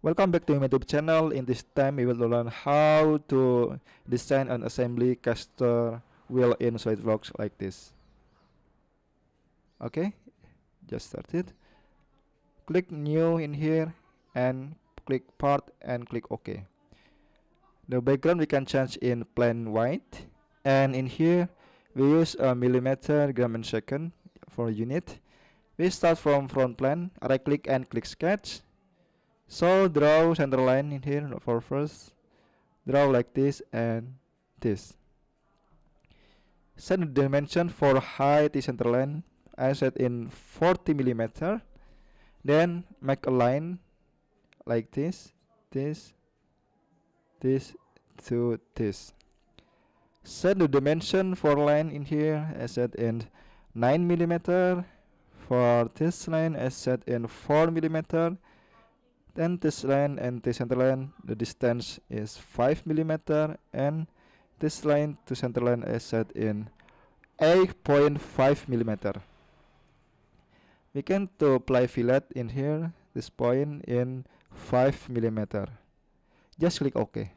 Welcome back to my YouTube channel. In this time, we will learn how to design an assembly caster wheel in SolidWorks like this. Okay, just started. Click new in here and click part and click OK. The background we can change in plain white, and in here we use a millimeter, gram and second for unit. We start from front plane. Right click and click sketch. So draw center line in here for first. Draw like this and this. Set the dimension for height is center line. I set in 40 millimeter. Then make a line like this, this to this. Set the dimension for line in here. I set in 9 millimeter. For this line, I set in 4 millimeter. Then this line and this center line, the distance is 5 millimeter, and this line to center line is set in 8.5 millimeter. We can to apply fillet in here, this point in 5 millimeter. Just click OK.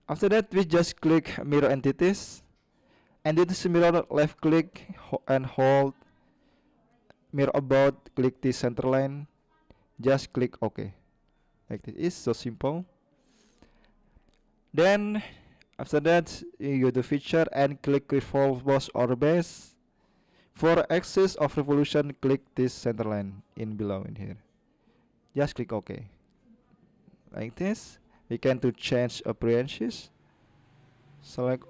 After that, we just click mirror entities, and this mirror left click and hold mirror about, click the center line. Just click OK. Like this. Is so simple. Then after that, you go to feature and click revolve boss or base. For axis of revolution, click this center line in below in here. Just click OK. Like this. We can to change appearances. Select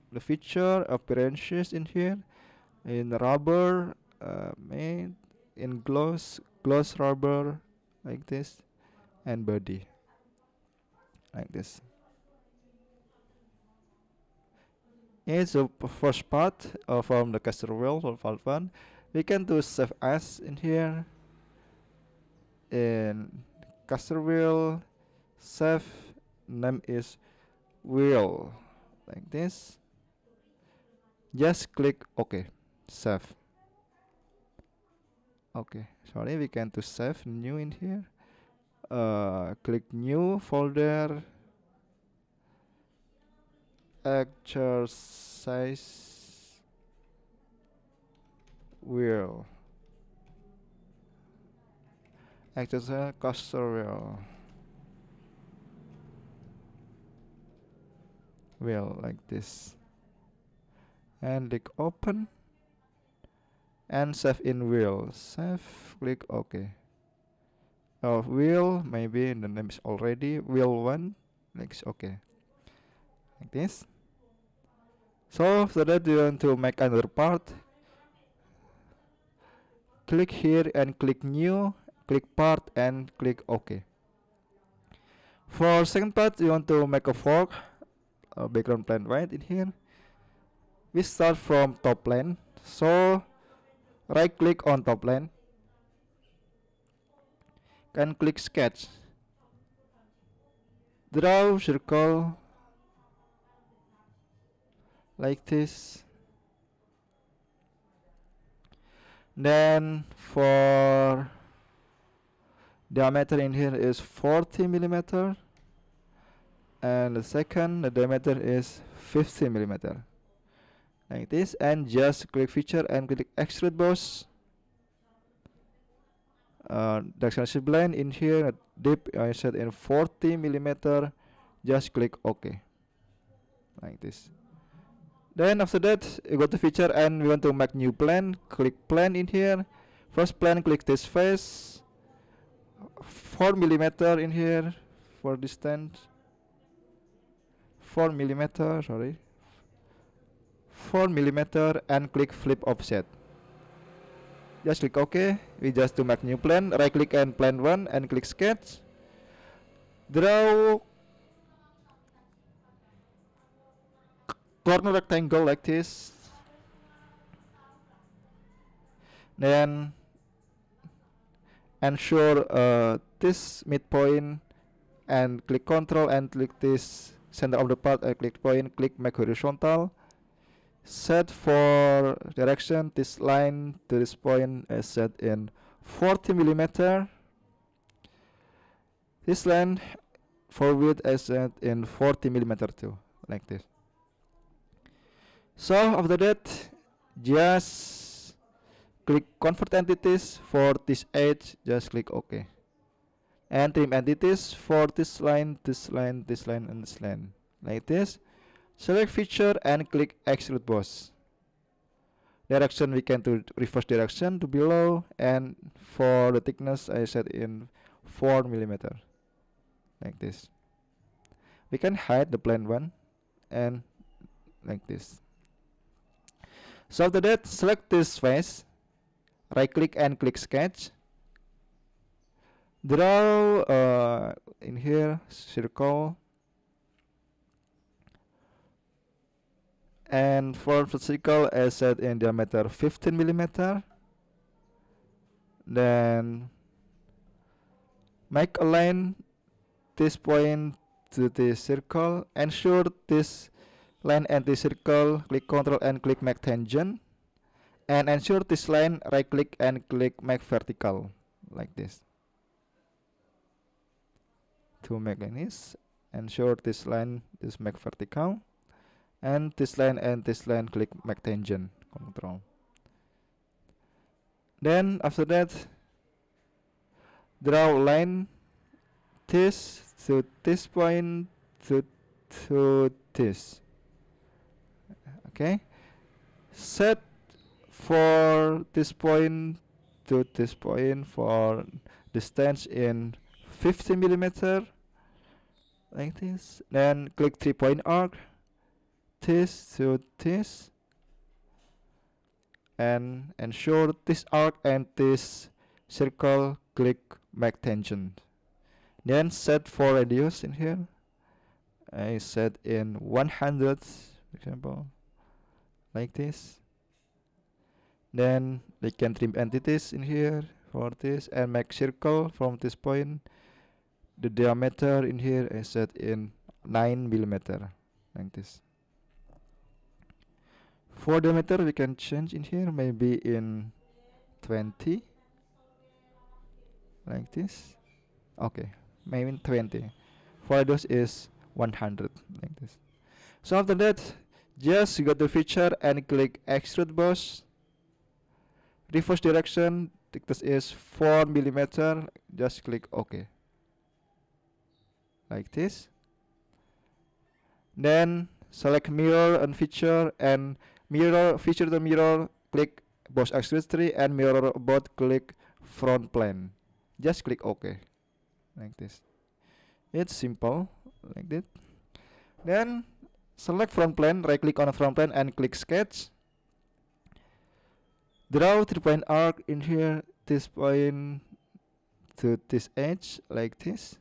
the feature appearances in here. In rubber, made in gloss rubber, like this, and body like this. It's the first part from the caster wheel for part 1. We can do save as in here. In caster wheel, save name is wheel, like this. Just click OK. Save. Okay, sorry, we can to save new in here. Click new folder, exercise wheel, exercise caster wheel like this, and click open and save in wheel. Save, click OK. Wheel, maybe the name is already wheel 1. Next OK, like this. So after that, you want to make another part. Click here and click new, click part and click OK. For second part, you want to make a fork, background plane white in here. We start from top plane. So right click on top plane and click sketch. Draw circle like this. Then for diameter in here is 40 millimeter, and the second, the diameter is 50 millimeter, like this. And just click feature and click extrude boss. Direction spline in here, dip I set in 40 millimeter. Just click OK, like this. Then after that, you go to feature and we want to make new plane. Click plane in here. First plane, click this face. 4 millimeter in here for distance. 4 millimeter, sorry. 4 millimeter and click flip offset. Just click OK. We just to make new plane. Right click and plane 1 and click sketch. Draw corner rectangle like this. Then ensure this midpoint and click control and click this center of the part and click point, click make horizontal. Set for direction, this line to this point is set in 40 millimeter. This line for width is set in 40 millimeter too, like this. So after that, just click convert entities for this edge, just click OK. And trim entities for this line, this line, this line, and this line, like this. Select feature and click extrude boss. Direction we can do reverse direction to below, and for the thickness I set in 4 millimeter, like this. We can hide the plain one and like this. So after that, select this face, right click and click sketch. Draw in here circle, and for the circle I set in diameter 15 millimeter. Then make a line this point to this circle. Ensure this line and this circle, click Ctrl and click make tangent, and ensure this line, right click and click make vertical, like this. To make this, ensure this line is make vertical, and this line and this line click make tangent, Ctrl. Then after that, draw line this to this point to this. Okay, set for this point to this point for distance in 50 millimeter, like this. Then click 3-point arc, this to this, and ensure this arc and this circle click make tangent. Then set for radius in here. I set in 100, for example, like this. Then we can trim entities in here for this and make circle from this point. The diameter in here is set in 9 millimeter, like this. For diameter we can change in here, maybe in 20, like this. Okay, maybe in 20. For radius is 100, like this. So after that, just go to feature and click extrude boss. Reverse direction, thickness is 4 millimeter. Just click OK, like this. Then select mirror and feature, and mirror feature the mirror, click boss extrude 3, and mirror about, click front plane. Just click OK, like this. It's simple, like that. Then select front plane, right click on the front plane and click sketch. Draw 3-point arc in here, this point to this edge, like this.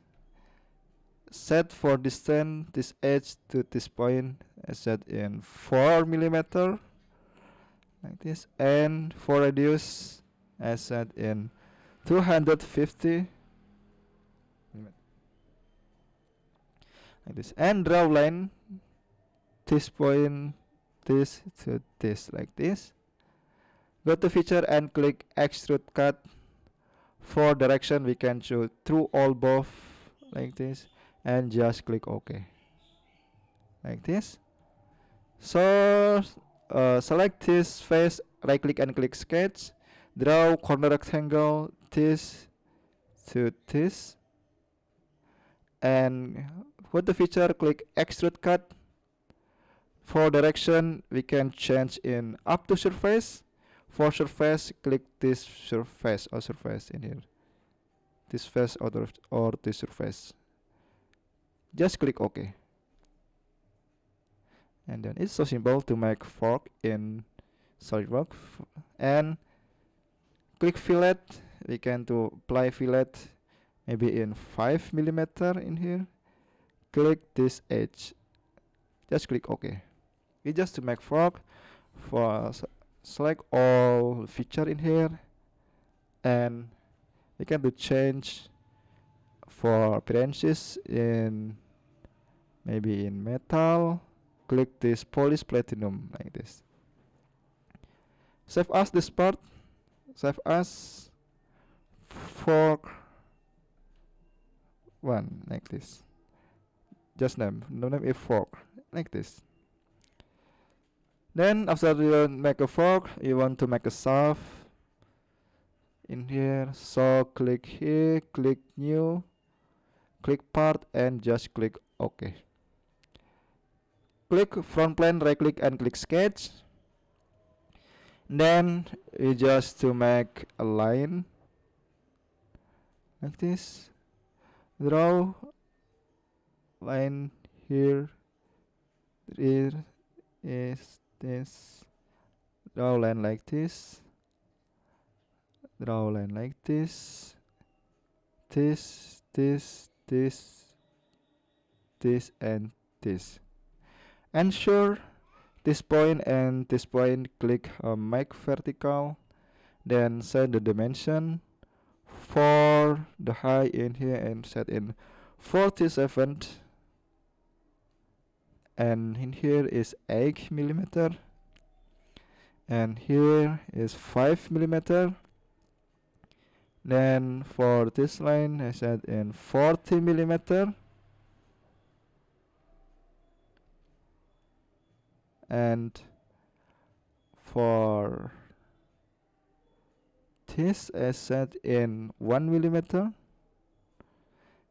Set for distance this edge to this point, I set in 4 millimeter, like this. And for radius, I set in 250, like this. And draw line this point, this to this, like this. Go to feature and click extrude cut. For direction we can choose through all both, like this, and just click OK, like this. So select this face, right click and click sketch. Draw corner rectangle this to this, and with the feature click extrude cut. For direction we can change in up to surface. For surface, click this surface or surface in here. This face or this surface. Just click OK. And then it's so simple to make fork in SolidWorks. And click fillet. We can do apply fillet maybe in 5 millimeter in here. Click this edge. Just click OK. It's just to make fork. For select all feature in here, and we can do change for appearances in maybe in metal. Click this polish platinum, like this. Save as this part, save as fork one, like this. Just name, no name is fork, like this. Then after you make a fork, you want to make a shaft in here. So click here, click new, click part, and just click OK. Click front plane, right click and click sketch. Then you just to make a line like this. Draw line here. Here is this. Draw line like this. Draw line like this. This, and this. Ensure this point and this point, click make vertical, then set the dimension for the height in here and set in 47, and in here is 8 millimeter, and here is 5 millimeter. Then for this line I set in 40 millimeter, and for this I set in 1 millimeter.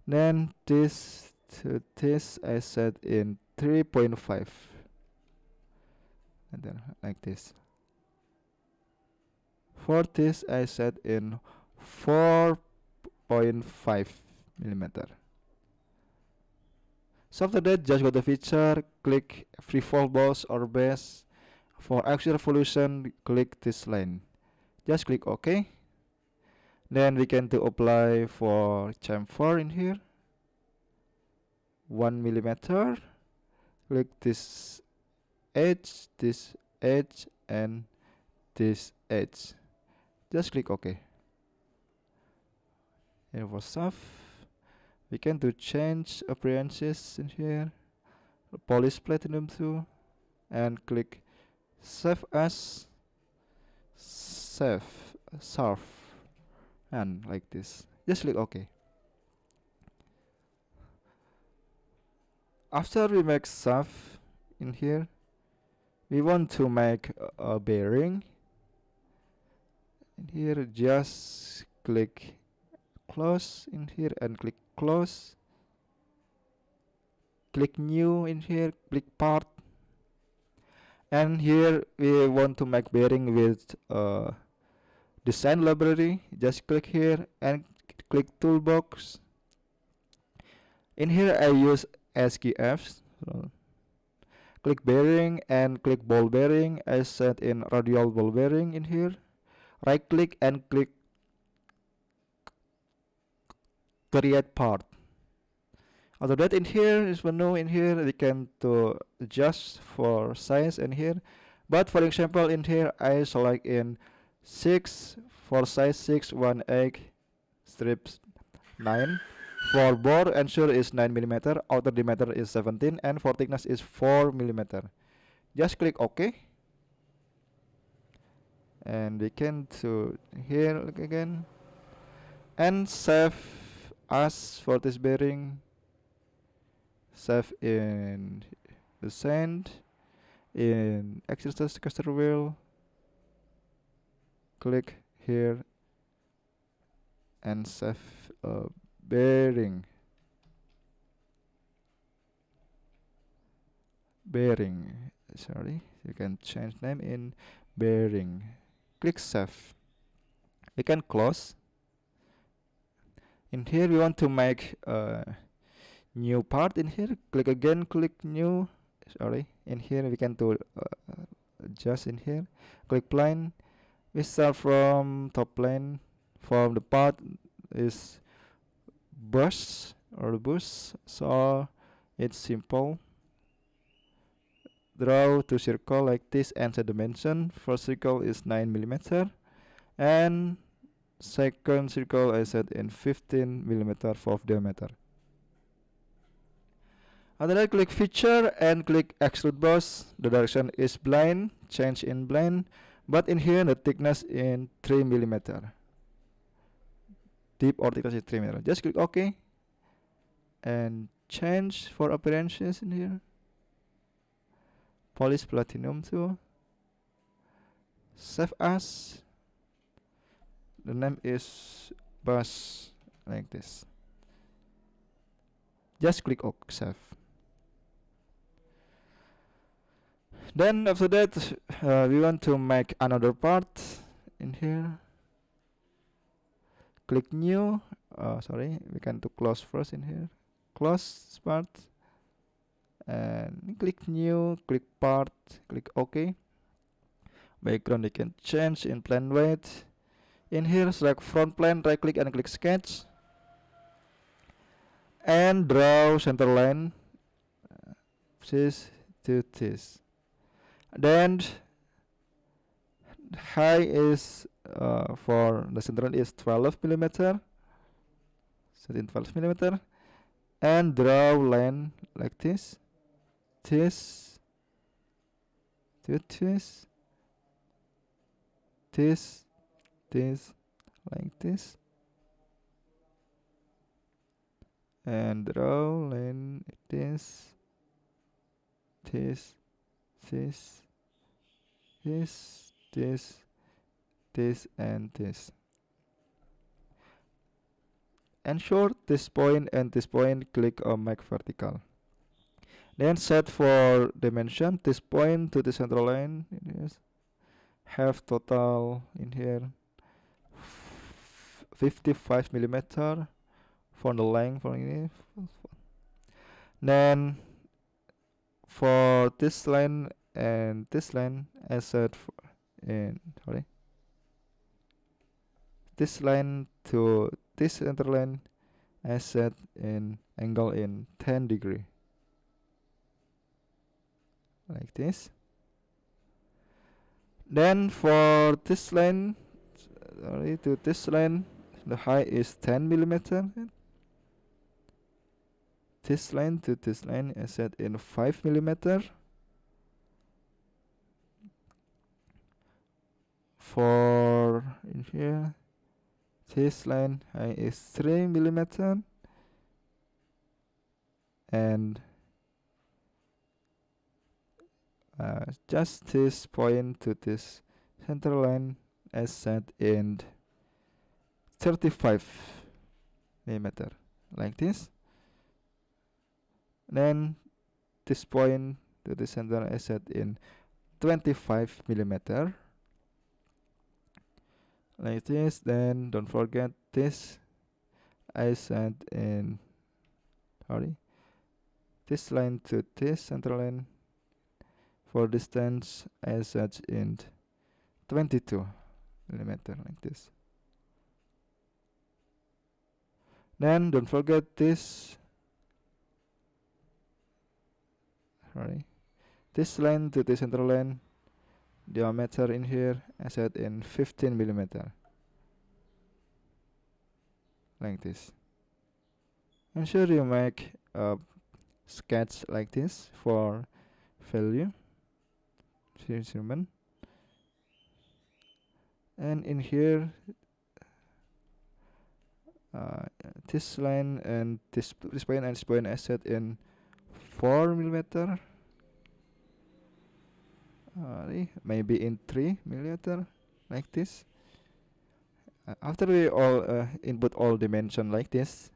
Then this to this I set in 3.5, and then like this. For this I set in 4.5 millimeter. So after that, just go to feature, click freeform boss or base. For axis revolution, click this line. Just click OK. Then we can to apply for chamfer in here. 1 millimeter. Click this edge, and this edge. Just click OK. And for stuff, we can do change appearances in here, polish platinum 2, and click save as, save, surf, and like this. Just click OK. After we make save in here, we want to make a bearing. In here, just click close in here and click close. Click new in here, click part, and here we want to make bearing with design library. Just click here and click toolbox. In here I use SKFs. So click bearing and click ball bearing. I set in radial ball bearing in here. Right click and click create part. After that, in here is menu. In here we can to adjust for size in here, but for example in here I select in 6 for size 6 1 egg strips 9. For bore ensure is 9 millimeter, outer diameter is 17, and for thickness is 4 millimeter. Just click OK, and we can to here look again and save as for this bearing. Save in the sand, in exercise caster wheel, click here and save bearing. Sorry, you can change name in bearing. Click save. We can close. In here we want to make new part in here. Click again, click new. Sorry, in here we can do adjust in here. Click plane. We start from top plane. From the part is bus or bus, so it's simple. Draw two circle like this and set dimension. First circle is 9 millimeter, and second circle I set in 15 millimeter for diameter. After that, click feature and click extrude boss. The direction is blind, change in blind, but in here the thickness in 3 millimeter. Deep or thickness is 3 millimeter. Just click OK. and change for appearances in here. Polish platinum too. Save as. The name is bus, like this. Just click OK, save. Then after that, we want to make another part in here. Click new. Sorry, we can to close first in here. Close this part and click new, click part, click OK. Background you can change in plain white. In here select front plane, right click and click sketch and draw center line this to this. Then height is for the center line is 12 millimeter. Set in 12 millimeter and draw line like this to this like this, and draw line this and this. Ensure this point and this point click on make vertical. Then set for dimension this point to the center line. Yes. Have total in here 55 millimeter for the length for ini. Then for this line and this line, I set this line to this center line, I set in angle in 10 degree like this. Then for this line, to this line, the height is 10 millimeter. This line to this line is set in 5 millimeter. For in here, this line height is 3 millimeter, and just this point to this center line is set in 35 millimeter like this. Then this point to the center is set in 25 millimeter like this. Then don't forget this I set in this line to this center line for distance I set in 22 millimeter like this. Then don't forget this this line to the center line diameter in here I set in 15 millimeter like this. Ensure you make a sketch like this for value human. And in here this line and this point and this point I set in 4 millimeter, maybe in 3 millimeter like this. After we all input all dimension like this,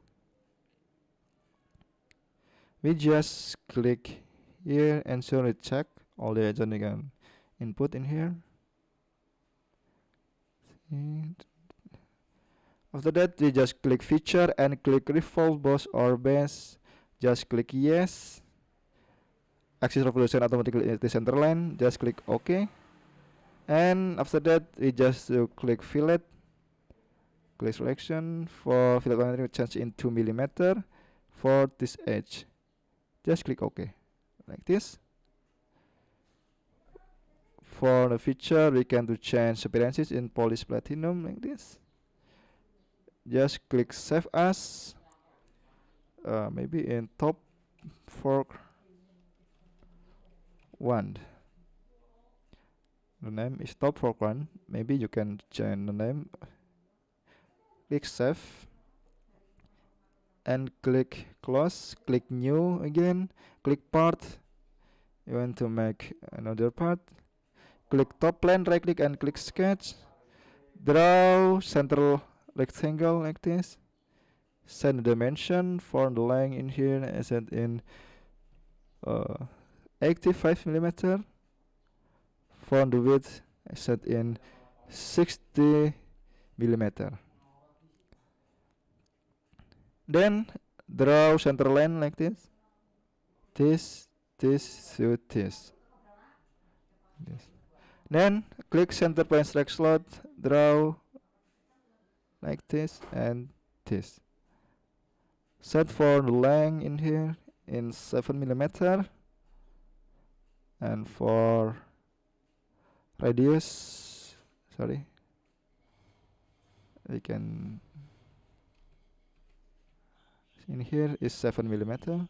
we just click here and ensure it check all the agent you can input in here. After that, we just click feature and click revolve boss or base. Just click yes. Axis revolution automatically at the center line. Just click OK. And after that, we just click fillet. Click selection for fillet line change in 2 millimeter for this edge. Just click OK like this. For the feature, we can do change appearances in Polish platinum like this. Just click save as, maybe in top fork 1. The name is top fork 1. Maybe you can change the name. Click save. and click close, click new again, click part. You want to make another part, click top plane, right click and click sketch, draw central rectangle like this, set the dimension for the line in here, I set in 85 millimeter. For the width I set in 60 millimeter. Then draw center line like this, this to this. Then click center point select slot, draw like this and this. Set for the length in here in 7 millimeter, and for radius, sorry, we can in here is 7 millimeter.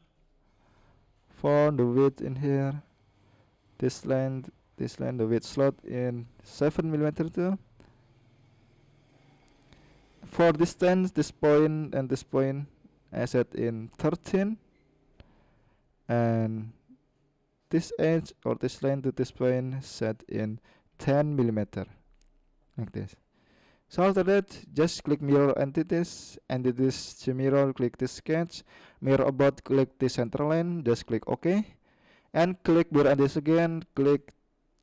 For the width in here, this line, the width slot in 7 millimeter too. For distance, this point and this point I set in 13, and this edge or this line to this point set in 10 millimeter like this. So after that, just click mirror entities to mirror, click this sketch, mirror about, click the center line, just click OK, and click mirror entities again, click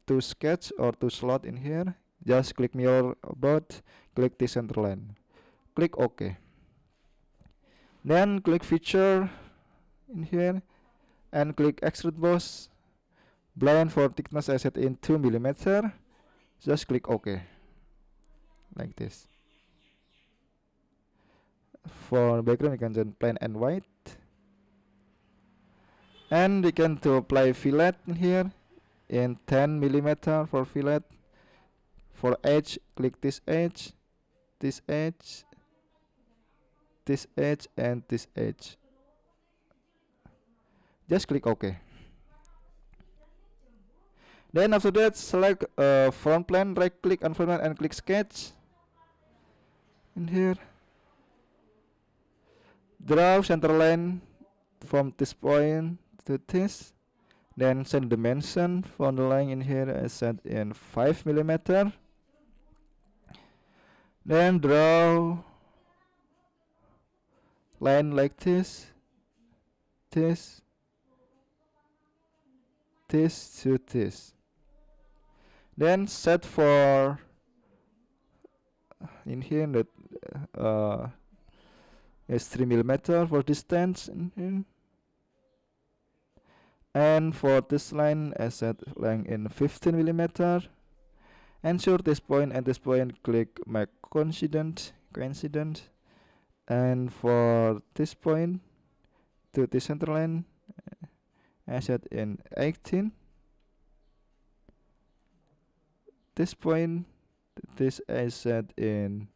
to sketch or to slot in here, just click mirror about, click the center line, click OK. Then click feature in here and click extrude boss, blind for thickness I set in 2 millimeter, just click OK like this. For background you can just plain and white, and you can to apply fillet in here in 10 millimeter for fillet. For edge, click this edge, this edge, this edge and this edge, just click OK. Then after that, select front plane, right click on front plane and click sketch in here, draw center line from this point to this, then set dimension for the line in here I set in 5 millimeter. Then draw line like this to this. Then set for in here that is 3 millimeter for distance in here. And for this line I set length in 15 millimeter. Ensure this point and this point click make coincident. And for this point to the center line I set in 18. This point, this I set in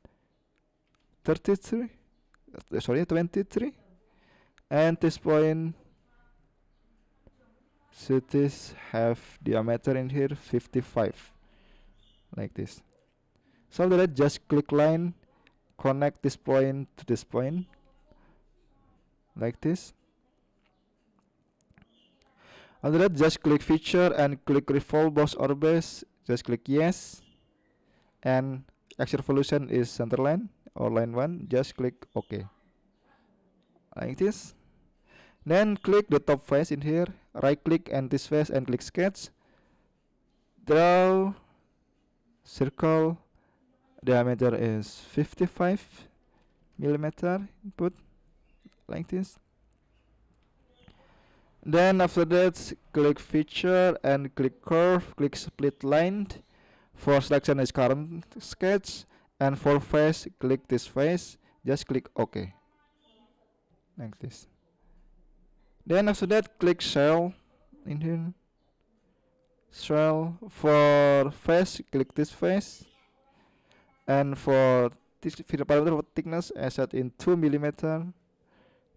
23, and this point, so this have diameter in here 55, like this. So after that, just click line, connect this point to this point, like this. After that, just click feature and click revolve boss or base. Just click yes, and X revolution is center line or line 1. Just click OK, like this. Then click the top face in here, right click and this face and click sketch, draw circle, diameter is 55 millimeter, input like this. Then after that, click feature and click curve, click split line. For selection is current sketch, and for face, click this face, just click OK, like this. Then after that, click shell in here. Shell for face, click this face, and for this parameter for thickness, I set in 2 millimeter.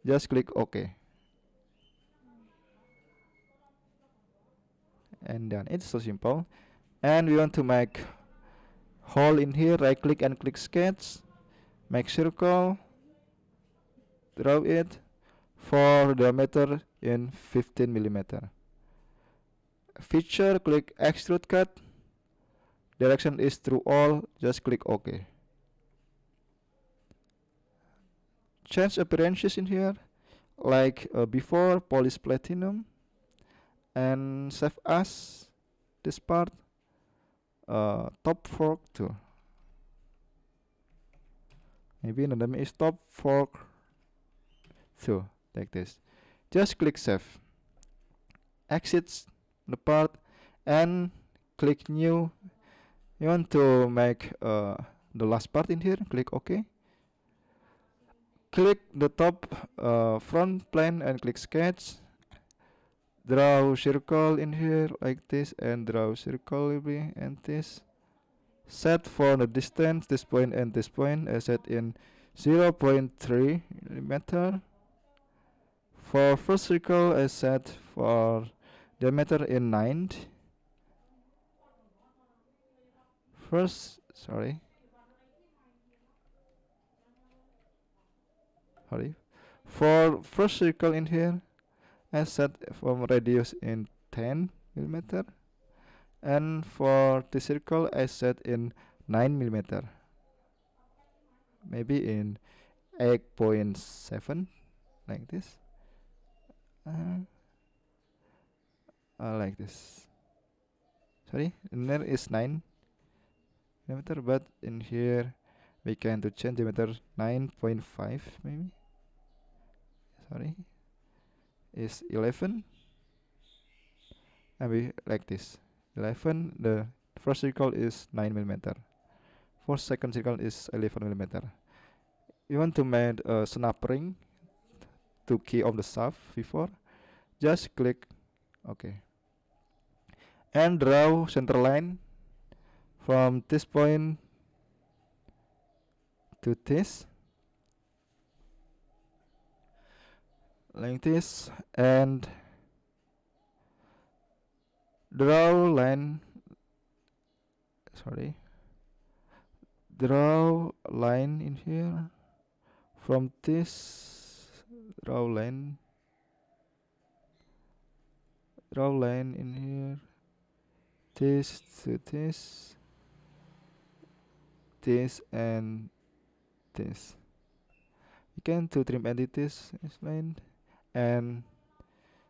Just click OK. And then it's so simple. And we want to make hole in here, right click and click sketch, make circle, draw it for diameter in 15 millimeter. Feature, click extrude cut. Direction is through all, just click OK. Change appearances in here, like before, polish platinum, and save as this part, top fork too. Maybe the name is top fork too, like this. Just click save. Exit the part and click new. You want to make the last part in here, click OK. Click the top front plane and click sketch. Draw circle in here like this and draw circle and this. Set for the distance, this point and this point, set in 0.3 millimeter. For first circle, I set for diameter in 9. Sorry. For first circle in here, I set from radius in 10 millimeter, and for the circle I set in 9 millimeter, maybe in 8.7 like this, like this. Sorry, in there is 9 millimeter, but in here we can to change diameter 9.5 maybe. Sorry, is 11, and we like this 11. The first circle is 9 millimeter. For second circle is 11 millimeter. You want to make a snap ring to key of the shaft before, just click OK and draw center line from this point to this like this, and draw line in here from this, draw line in here, this to this and this. You can to trim entities this line and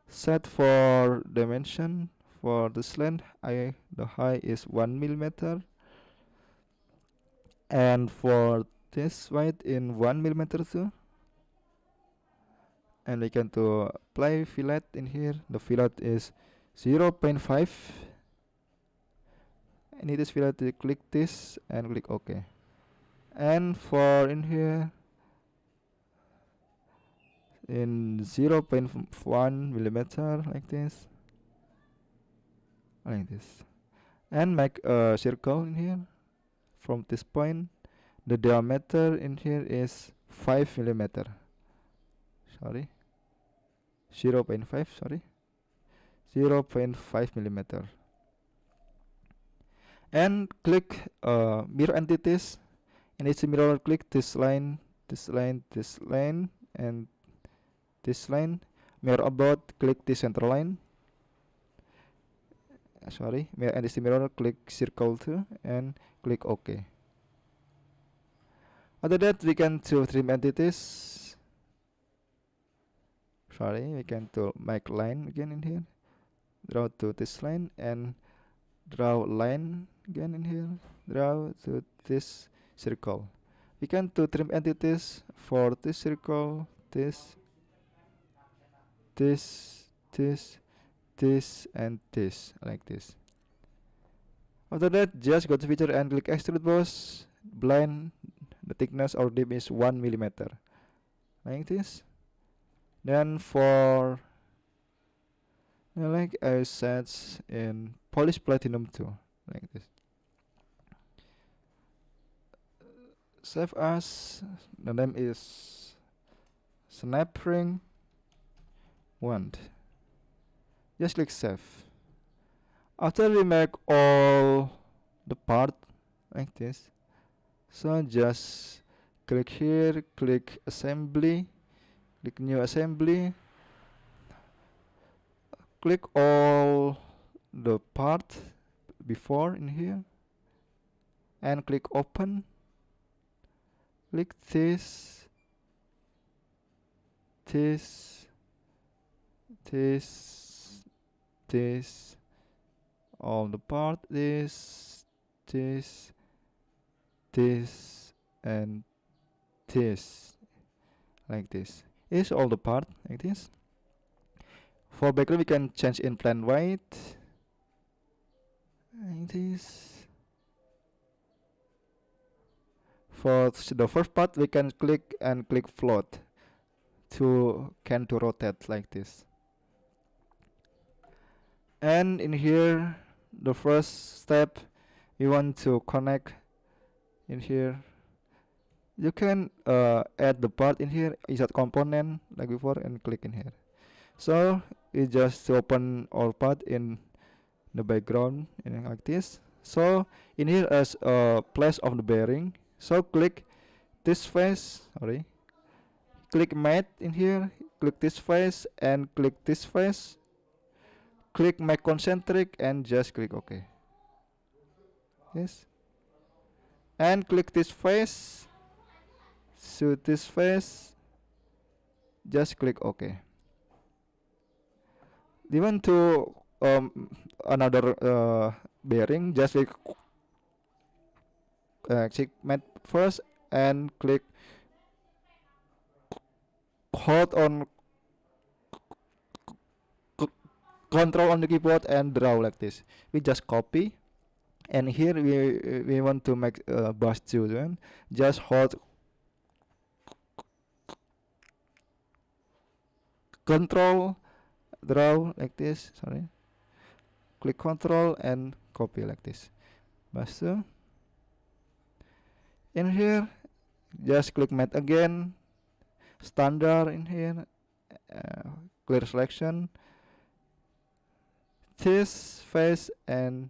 set for dimension. For this length, the height is 1 millimeter, and for this width in 1 millimeter too. And we can to apply fillet in here. The fillet is 0.5. I need this fillet to click this and click OK. And for in here in 0.1 millimeter like this, and make a circle in here from this point. The diameter in here is 5 millimeter. 0.5 millimeter. And click mirror entities, and it's a mirror, click this line, and this line. Mirror about, click the center line. Mirror and this mirror, click circle too and click OK. After that, we can to trim entities. We can to make line again in here. Draw to this line and draw line again in here. Draw to this circle. We can to trim entities for this circle, this, and this, like this. After that, just go to feature and click extrude boss. Blind, the thickness or depth is 1 millimeter, like this. Then for like I said in polished platinum too, like this. Save as, the name is snap ring 1. Just click save. After we make all the part like this, so just click here, click assembly, click new assembly, click all the part before in here and click open. Click this, this, all the part, this, and this, like this. Is all the part like this. For background, we can change in plain white, like this. For the first part, we can click float to rotate like this. And in here, the first step, we want to connect in here. You can add the part in here, insert component like before, and click in here. So it just open all part in the background like this. So in here as a place of the bearing, so click this face, click matte in here, click this face and click this face, click make concentric and just click OK. Yes, and click this face, shoot this face, just click OK. You want to another bearing, just click matte first and click hold on control on the keyboard and draw like this. We just copy, and here we want to make bus children. Just hold control, draw like this. Click control and copy like this. Bus in here, just click matte again, standard in here, clear selection, this face and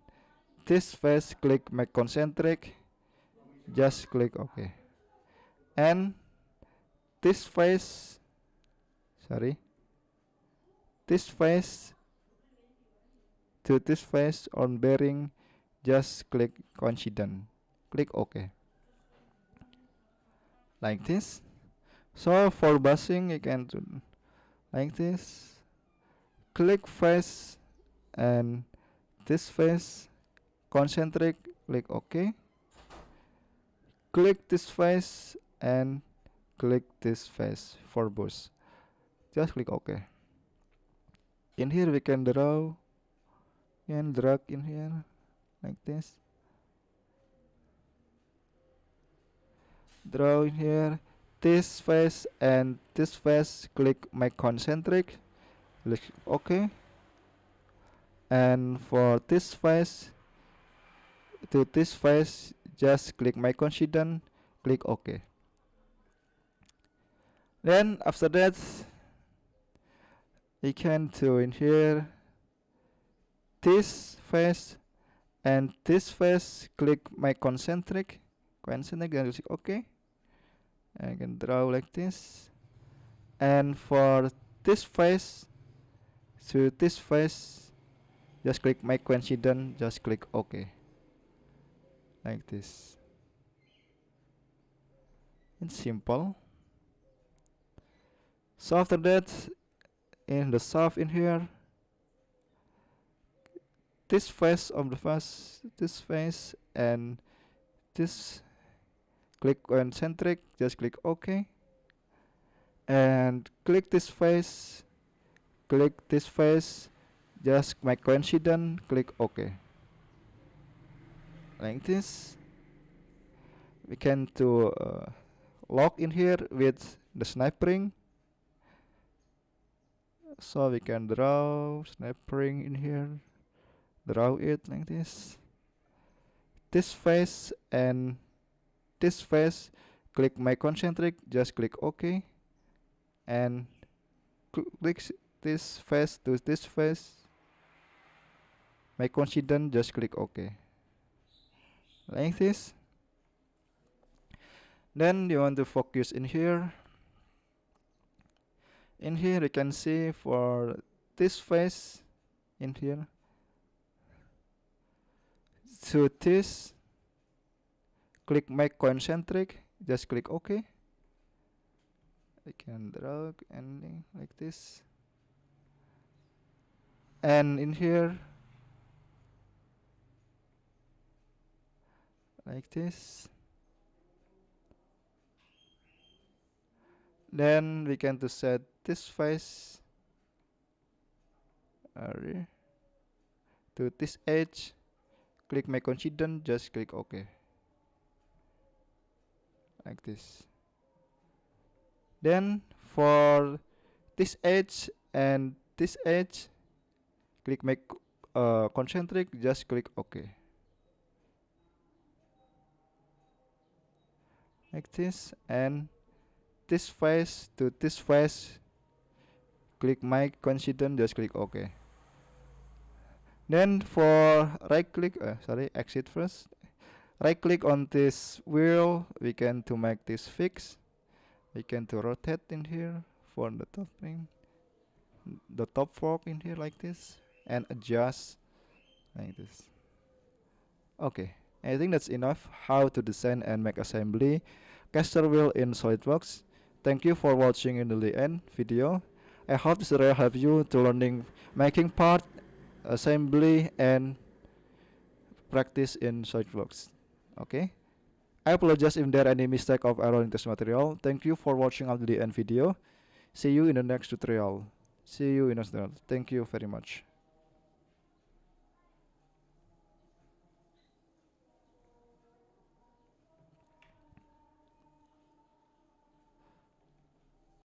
this face, click make concentric, just click OK. And this face, this face to this face on bearing, just click coincident, click OK, like this. So for busing, you can do like this, click face and this face concentric, click OK, click this face and click this face for bus, just click OK. In here we can draw and drag in here like this, draw in here this face and this face, click make concentric, click OK. And for this face to this face, just click make coincident, click OK. Then after that, you can do in here this face and this face, click make concentric, and click OK. I can draw like this. And for this face to this face, just click make coincident, just click OK, like this. It's simple. So after that, in the shaft in here, this face of the face, this face and this, click concentric, just click OK. And click this face, just make coincident, click OK, like this. We can do lock in here with the sniping, so we can draw sniping in here, draw it like this. This face and this face, click make concentric, just click OK. And click this face to this face, make coincident, just click OK, like this. Then you want to focus in here, In here you can see for this face in here to this, click make concentric, just click OK. I can drag anything like this, and in here like this. Then we can to set this face to this edge, click make coincident, just click OK like this. Then for this edge and this edge, click make concentric, just click OK like this. And this face to this face, click make coincident, just click OK. Then for right click, exit first. Right click on this wheel, we can to make this fix. We can to rotate in here for the top thing, the top fork in here like this, and adjust like this. Okay, I think that's enough how to design and make assembly caster wheel in SolidWorks. Thank you for watching until the end video. I hope this will help you to learning making part, assembly, and practice in SolidWorks. Okay, I apologize if there any mistake of error in this material. Thank you for watching until the end video. See you in the next tutorial. See you in the next tutorial. Thank you very much.